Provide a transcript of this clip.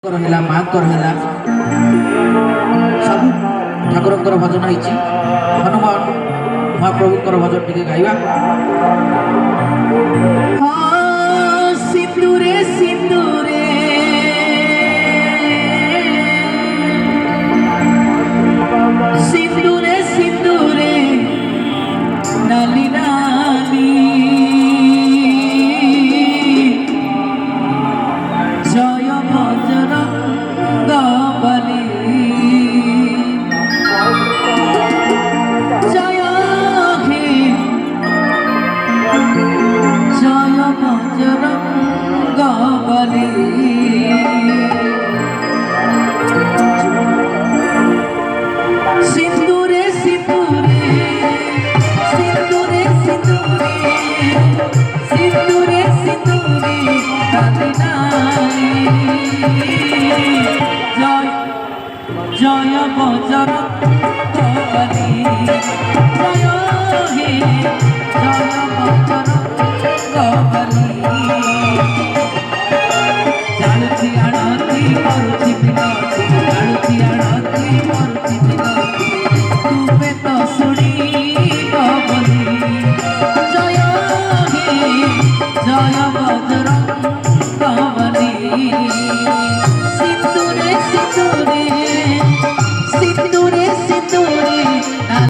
ହେଲା ମାଙ୍କର ହେଲା ସବୁ ଠାକୁରଙ୍କର ଭଜନ ହେଇଛି। ହନୁମାନ ମହାପ୍ରଭୁଙ୍କର ଭଜନ ଟିକେ ଗାଇବା। ସିନ୍ଦୁରେ ସିନ୍ଦୁରେ ସିନ୍ଦୁରେ ସିନ୍ଦୁରେ ନାଲି ନାଲି জয় বজরঙ্গ বলি জয় হে জয় বজরঙ্গ বলি সিন্দুরে সিন্দুরে সিন্দুরে সিন্দুরে সিন্দুরে সিন্দুরে নালি নালি জয় জয় বজরঙ্গ বলি জয় হে জয় বজরঙ্গ বলি জানুছি আড়তি করুছি বিনতি জানুছি আড়তি করুছি বিনতি তুমে তো শুনিব বলি জয় হে জয় বজরঙ্গ